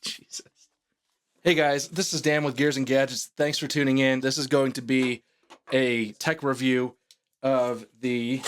Jesus. Hey guys, this is Dan with Gears and Gadgets. Thanks for tuning in. This is going to be a tech review of the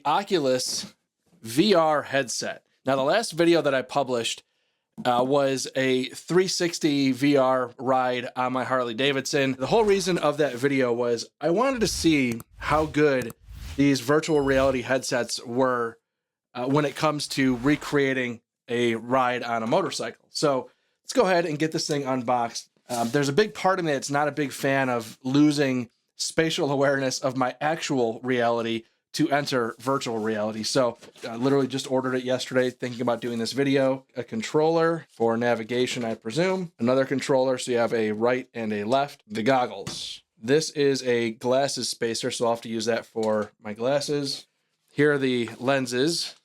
Oculus VR headset. Now, the last video that I published was a 360 VR ride on my Harley-Davidson. The whole reason of that video was I wanted to see how good these virtual reality headsets were when it comes to recreating a ride on a motorcycle. So let's go ahead and get this thing unboxed. There's a big part of me that's not a big fan of losing spatial awareness of my actual reality to enter virtual reality. So I literally just ordered it yesterday, thinking about doing this video. A controller for navigation, I presume. Another controller, so you have a right and a left. The goggles. This is a glasses spacer, so I'll have to use that for my glasses. Here are the lenses.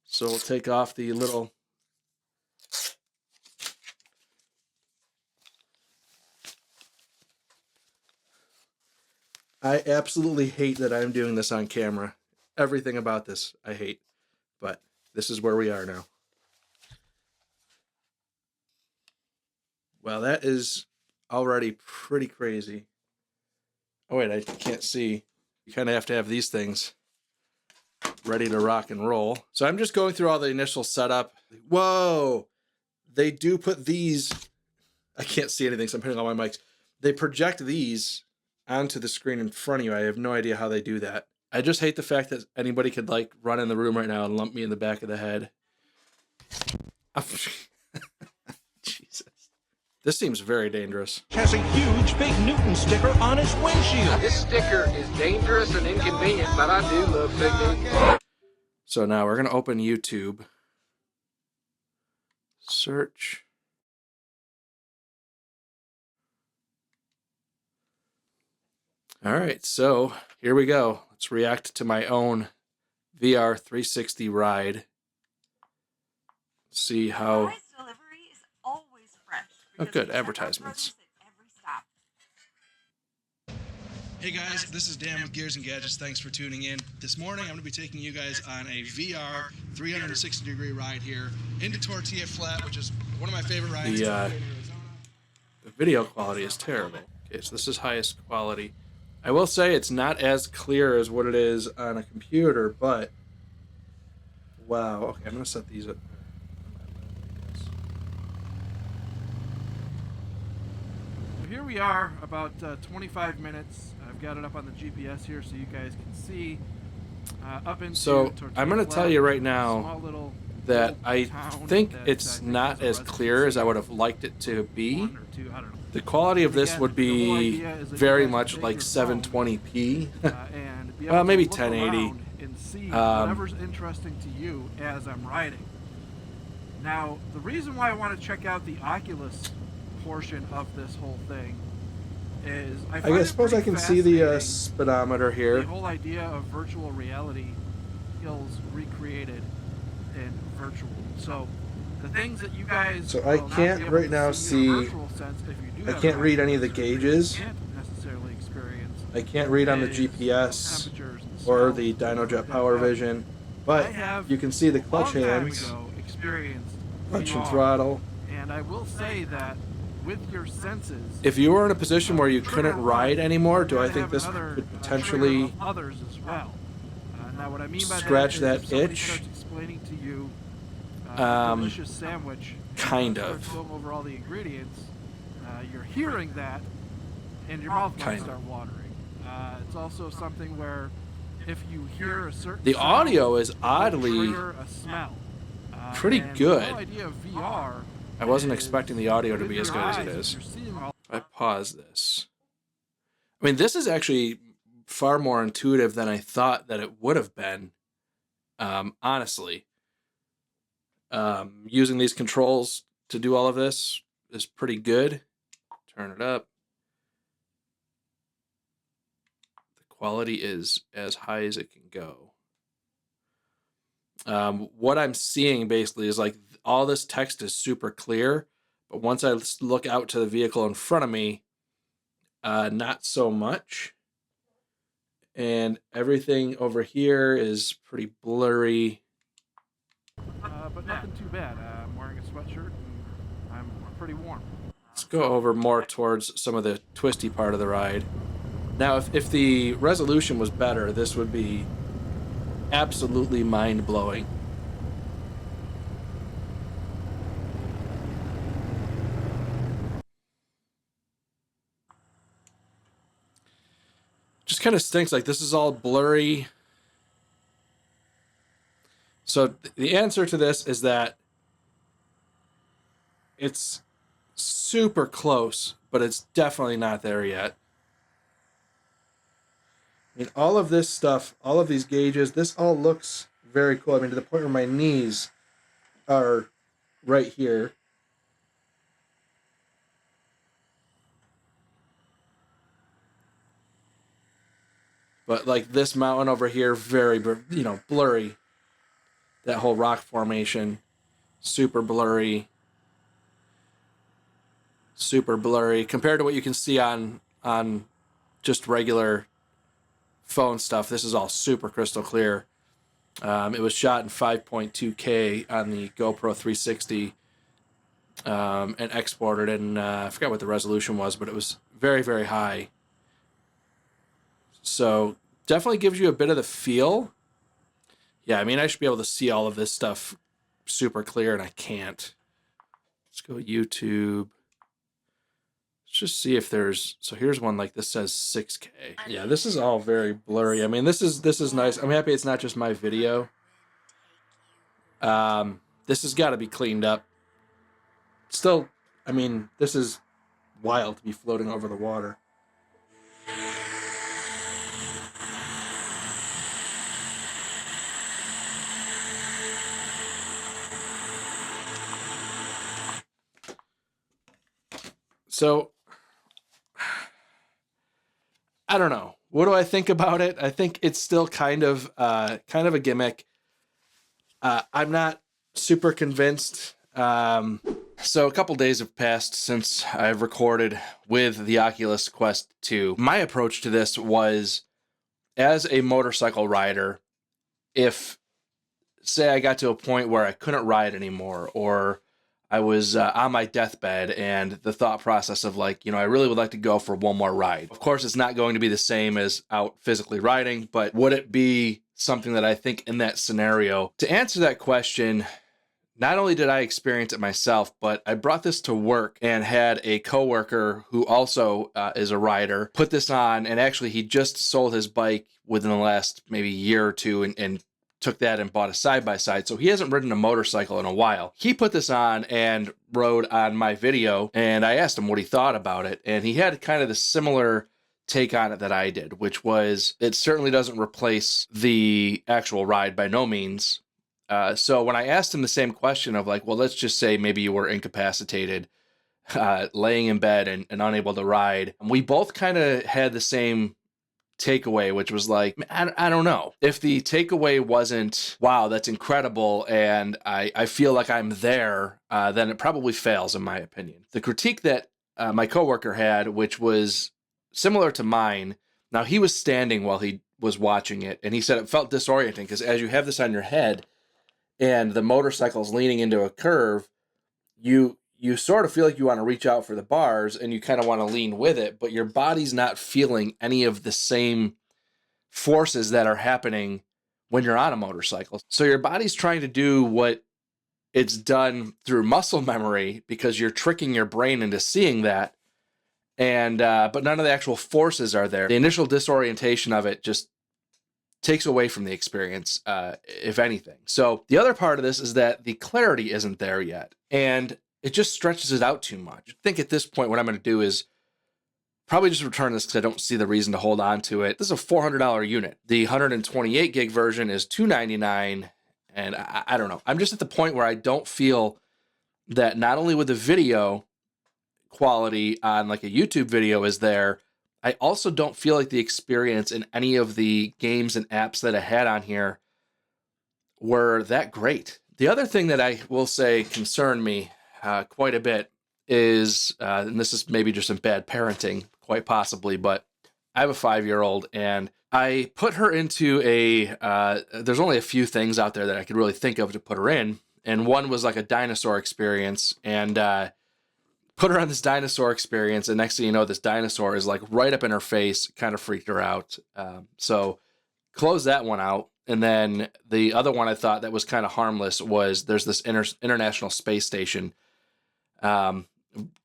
So we'll take off the little I absolutely hate that I'm doing this on camera. Everything about this I hate, but this is where we are now. Well, that is already pretty crazy. Oh wait, I can't see. You kind of have to have these things ready to rock and roll. So I'm just going through all the initial setup. Whoa! They do put these, I can't see anything, so I'm putting on my mics. They project these onto the screen in front of you. I have no idea how they do that. I just hate the fact that anybody could like run in the room right now and lump me in the back of the head. Jesus. This seems very dangerous. Has a huge Big Newton sticker on his windshield. This sticker is dangerous and inconvenient, but I do love Big Newton. So now we're going to open YouTube. Search. All right, so here we go. Let's react to my own VR 360 ride. See how... Price delivery is always fresh. Oh, good. Advertisements. Hey guys, this is Dan with Gears and Gadgets. Thanks for tuning in. This morning, I'm going to be taking you guys on a VR 360-degree ride here into Tortilla Flat, which is one of my favorite rides. The video quality is terrible. Okay, so this is highest quality. I will say it's not as clear as what it is on a computer, but wow. Okay, I'm going to set these up. Here we are, about 25 minutes. I've got it up on the GPS here so you guys can see. Up into so I'm going to tell you right now that I think it's not as clear as I would have liked it to be. The quality of this would be very much like 720p. Well, maybe 1080. And see whatever's interesting to you as I'm riding. Now, the reason why I want to check out the Oculus portion of this whole thing is I suppose I can see the speedometer here. The whole idea of virtual reality skills recreated in virtual. So the things that you guys so I can't right now see. I can't read any of the gauges. I can't read on the GPS or the DynoJet Power Vision, but you can see the clutch hands, clutch and throttle. And I will say that with your senses, if you were in a position where you couldn't ride anymore, do I think this could potentially others as well? Now what I mean by scratch that that itch? Explaining to you delicious sandwich, kind of. Film over all the ingredients. You're hearing that, and your mouth might start watering. It's also something where if you hear a certain the sound, audio is oddly a smell. Pretty good. The whole idea of VR I wasn't expecting the audio to be as good as it is. I pause this. I mean, this is actually far more intuitive than I thought that it would have been. Honestly, using these controls to do all of this is pretty good. Turn it up. The quality is as high as it can go. What I'm seeing basically is like all this text is super clear, but once I look out to the vehicle in front of me, not so much. And everything over here is pretty blurry. But nothing too bad. I'm wearing a sweatshirt and I'm pretty warm. Let's go over more towards some of the twisty part of the ride. Now, if the resolution was better, this would be absolutely mind-blowing. Just kind of stinks. Like, this is all blurry. So the answer to this is that it's super close, but it's definitely not there yet. I mean, all of this stuff, all of these gauges, this all looks very cool. I mean, to the point where my knees are right here. But like this mountain over here, very, blurry. That whole rock formation, super blurry. Super blurry compared to what you can see on just regular phone stuff. This is all super crystal clear. It was shot in 5.2K on the GoPro 360 and exported, and I forgot what the resolution was, but it was very, very high. So definitely gives you a bit of the feel. Yeah, I mean, I should be able to see all of this stuff super clear, and I can't. Let's go YouTube. Let's just see if there's... So here's one like this says 6K. Yeah, this is all very blurry. I mean, this is nice. I'm happy it's not just my video. This has got to be cleaned up. Still, I mean, this is wild to be floating over the water. So, I don't know. What do I think about it? I think it's still kind of a gimmick. I'm not super convinced. So a couple days have passed since I've recorded with the Oculus Quest 2. My approach to this was, as a motorcycle rider, if, say, I got to a point where I couldn't ride anymore, or I was on my deathbed, and the thought process of like, I really would like to go for one more ride. Of course, it's not going to be the same as out physically riding, but would it be something that I think in that scenario? To answer that question, not only did I experience it myself, but I brought this to work and had a coworker who also is a rider put this on, and actually he just sold his bike within the last maybe year or two and took that and bought a side-by-side. So he hasn't ridden a motorcycle in a while. He put this on and rode on my video, and I asked him what he thought about it, and he had kind of the similar take on it that I did, which was it certainly doesn't replace the actual ride by no means. So when I asked him the same question of like, well, let's just say maybe you were incapacitated, laying in bed and unable to ride, we both kind of had the same takeaway, which was like, I don't know. If the takeaway wasn't, wow, that's incredible, and I feel like I'm there, then it probably fails, in my opinion. The critique that my coworker had, which was similar to mine, now he was standing while he was watching it, and he said it felt disorienting because as you have this on your head and the motorcycle's leaning into a curve, you sort of feel like you want to reach out for the bars and you kind of want to lean with it, but your body's not feeling any of the same forces that are happening when you're on a motorcycle. So your body's trying to do what it's done through muscle memory because you're tricking your brain into seeing that. And but none of the actual forces are there. The initial disorientation of it just takes away from the experience, if anything. So the other part of this is that the clarity isn't there yet, and it just stretches it out too much. I think at this point what I'm going to do is probably just return this because I don't see the reason to hold on to it. This is a $400 unit. The 128 gig version is $299, and I don't know. I'm just at the point where I don't feel that not only with the video quality on like a YouTube video is there, I also don't feel like the experience in any of the games and apps that I had on here were that great. The other thing that I will say concerned me quite a bit is, and this is maybe just some bad parenting, quite possibly, but I have a 5-year-old, and I put her into there's only a few things out there that I could really think of to put her in. And one was like a Dinosaur Experience, and put her on this Dinosaur Experience. And next thing you know, this dinosaur is like right up in her face, kind of freaked her out. So close that one out. And then the other one I thought that was kind of harmless was there's this International Space Station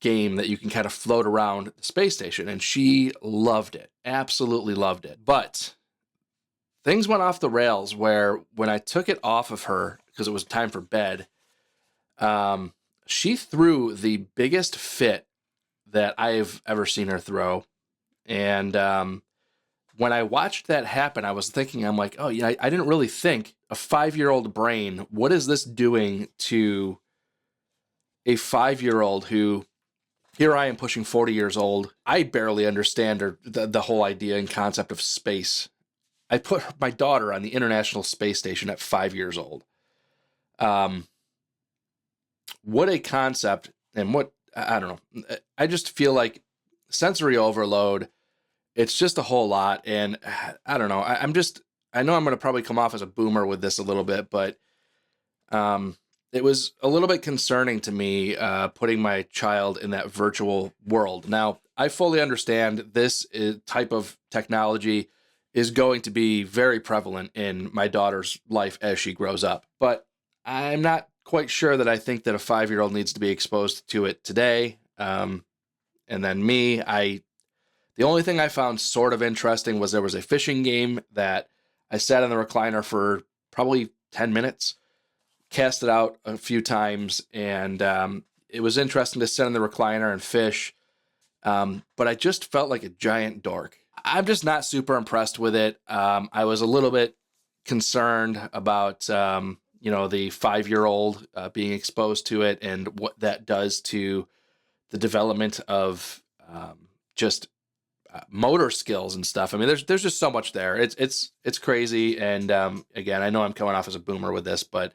game that you can kind of float around the space station, and she loved it, absolutely loved it. But things went off the rails where when I took it off of her because it was time for bed, she threw the biggest fit that I've ever seen her throw. And when I watched that happen, I was thinking, I'm like, oh yeah, I didn't really think a 5-year-old brain, what is this doing to a 5-year-old who, here I am pushing 40 years old. I barely understand the whole idea and concept of space. I put my daughter on the International Space Station at 5 years old. What a concept, and I don't know. I just feel like sensory overload, it's just a whole lot. And I don't know. I know I'm going to probably come off as a boomer with this a little bit, but it was a little bit concerning to me putting my child in that virtual world. Now, I fully understand this type of technology is going to be very prevalent in my daughter's life as she grows up. But I'm not quite sure that I think that a 5-year-old needs to be exposed to it today. And then me, the only thing I found sort of interesting was there was a fishing game that I sat in the recliner for probably 10 minutes, cast it out a few times, and it was interesting to sit in the recliner and fish. But I just felt like a giant dork. I'm just not super impressed with it. I was a little bit concerned about, the 5-year-old being exposed to it and what that does to the development of just motor skills and stuff. I mean, there's just so much there. It's crazy. And again, I know I'm coming off as a boomer with this, but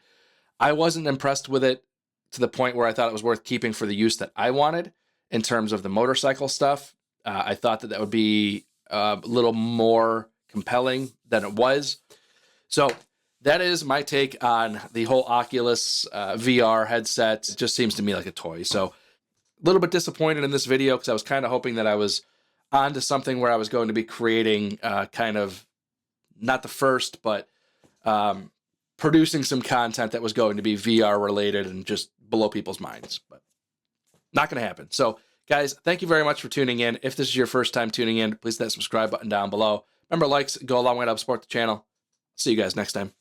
I wasn't impressed with it to the point where I thought it was worth keeping for the use that I wanted in terms of the motorcycle stuff. I thought that would be a little more compelling than it was. So that is my take on the whole Oculus VR headset. It just seems to me like a toy. So a little bit disappointed in this video because I was kind of hoping that I was onto something where I was going to be creating kind of not the first, but producing some content that was going to be VR related and just blow people's minds, but not going to happen. So guys, thank you very much for tuning in. If this is your first time tuning in, please hit that subscribe button down below. Remember, likes go a long way to help support the channel. See you guys next time.